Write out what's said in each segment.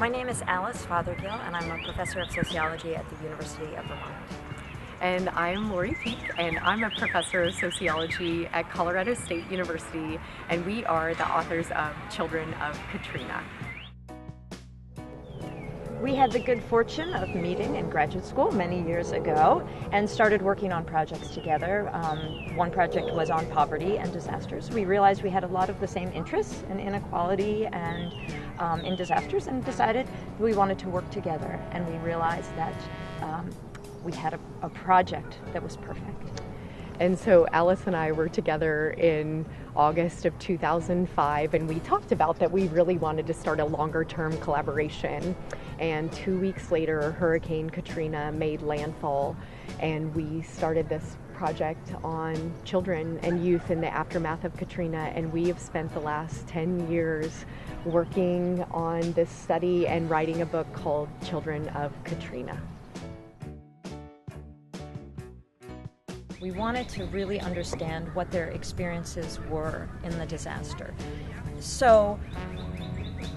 My name is Alice Fothergill, and I'm a professor of sociology at the University of Vermont. And I'm Lori Peek, and I'm a professor of sociology at Colorado State University, and we are the authors of Children of Katrina. We had the good fortune of meeting in graduate school many years ago and started working on projects together. One project was on poverty and disasters. We realized we had a lot of the same interests in inequality and in disasters, and decided we wanted to work together. And we realized that we had a project that was perfect. And so Alice and I were together in August of 2005, and we talked about that we really wanted to start a longer-term collaboration. And 2 weeks later, Hurricane Katrina made landfall, and we started this project on children and youth in the aftermath of Katrina. And we have spent the last 10 years working on this study and writing a book called Children of Katrina. We wanted to really understand what their experiences were in the disaster. So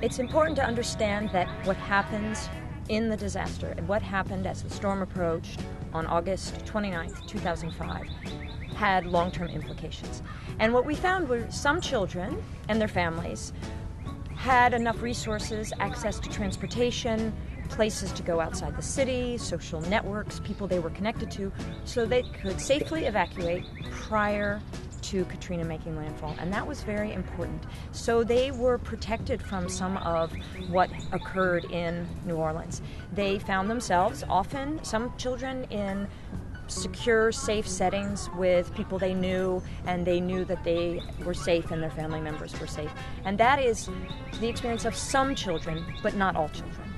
it's important to understand that what happens in the disaster and what happened as the storm approached on August 29th, 2005 had long-term implications. And what we found were some children and their families had enough resources, access to transportation, places to go outside the city, social networks, people they were connected to, so they could safely evacuate prior to Katrina making landfall. And that was very important. So they were protected from some of what occurred in New Orleans. They found themselves, often some children, in secure, safe settings with people they knew, and they knew that they were safe and their family members were safe. And that is the experience of some children, but not all children.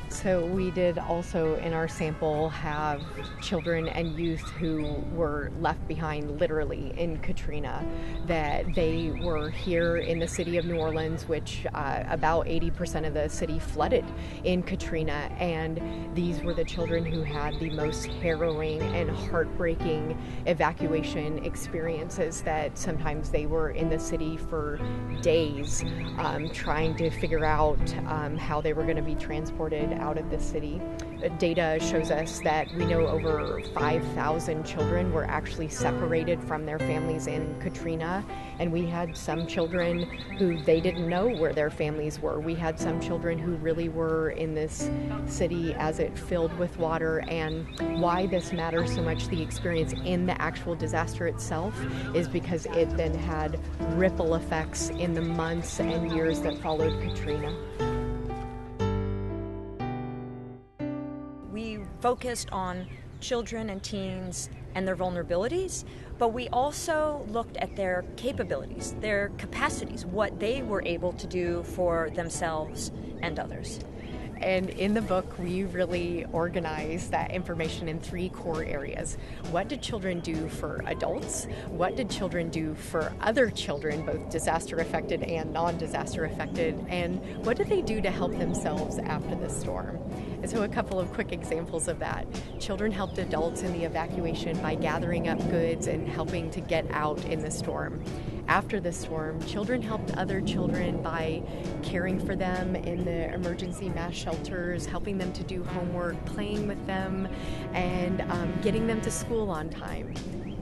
So we did also in our sample have children and youth who were left behind literally in Katrina, that they were here in the city of New Orleans, which about 80% of the city flooded in Katrina, and these were the children who had the most harrowing and heartbreaking evacuation experiences, that sometimes they were in the city for days trying to figure out how they were going to be transported out of the city. Data shows us that we know over 5,000 children were actually separated from their families in Katrina, and we had some children who they didn't know where their families were. We had some children who really were in this city as it filled with water. And why this matters so much, the experience in the actual disaster itself, is because it then had ripple effects in the months and years that followed Katrina. We focused on children and teens and their vulnerabilities, but we also looked at their capabilities, their capacities, what they were able to do for themselves and others. And in the book, we really organize that information in three core areas. What did children do for adults? What did children do for other children, both disaster affected and non-disaster affected? And what did they do to help themselves after the storm? And so a couple of quick examples of that. Children helped adults in the evacuation by gathering up goods and helping to get out in the storm. After the storm, children helped other children by caring for them in the emergency mass shelters, helping them to do homework, playing with them, and getting them to school on time.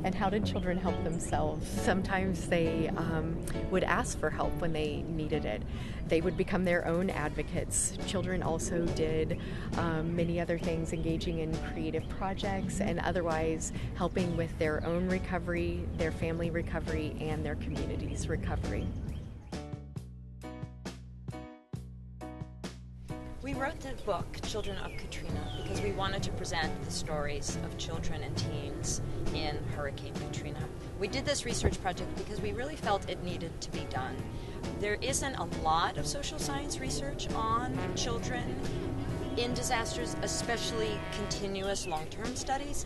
And how did children help themselves? Sometimes they would ask for help when they needed it. They would become their own advocates. Children also did many other things, engaging in creative projects and otherwise helping with their own recovery, their family recovery, and their community's recovery. We wrote the book, Children of Katrina, because we wanted to present the stories of children and teens in Hurricane Katrina. We did this research project because we really felt it needed to be done. There isn't a lot of social science research on children in disasters, especially continuous long-term studies.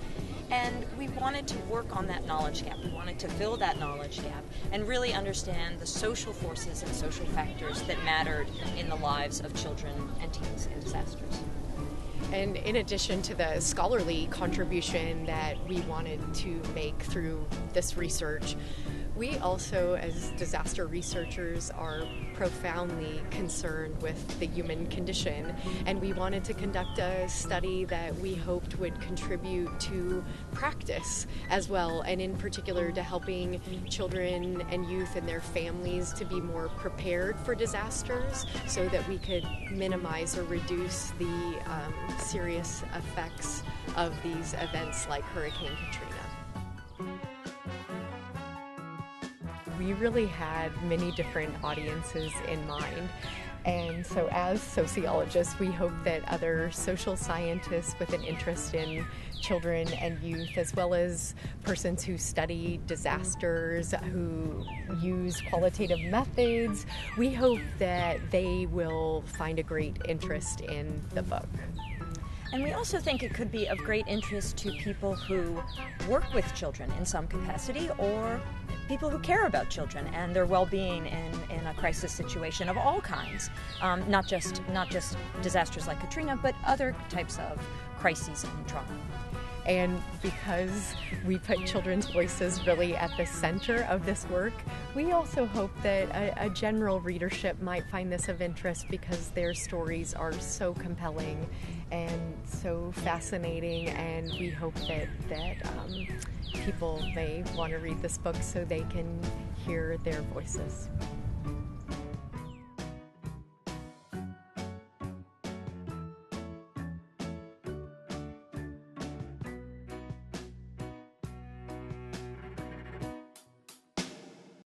And we wanted to work on that knowledge gap. We wanted to fill that knowledge gap and really understand the social forces and social factors that mattered in the lives of children and teens in disasters. And in addition to the scholarly contribution that we wanted to make through this research, we also, as disaster researchers, are profoundly concerned with the human condition, and we wanted to conduct a study that we hoped would contribute to practice as well, and in particular to helping children and youth and their families to be more prepared for disasters so that we could minimize or reduce the serious effects of these events like Hurricane Katrina. We really had many different audiences in mind. And so as sociologists, we hope that other social scientists with an interest in children and youth, as well as persons who study disasters, who use qualitative methods, we hope that they will find a great interest in the book. And we also think it could be of great interest to people who work with children in some capacity, or people who care about children and their well-being in a crisis situation of all kinds, not just disasters like Katrina, but other types of crises and trauma. And because we put children's voices really at the center of this work, we also hope that a general readership might find this of interest because their stories are so compelling and so fascinating, and we hope that people may want to read this book so they can hear their voices.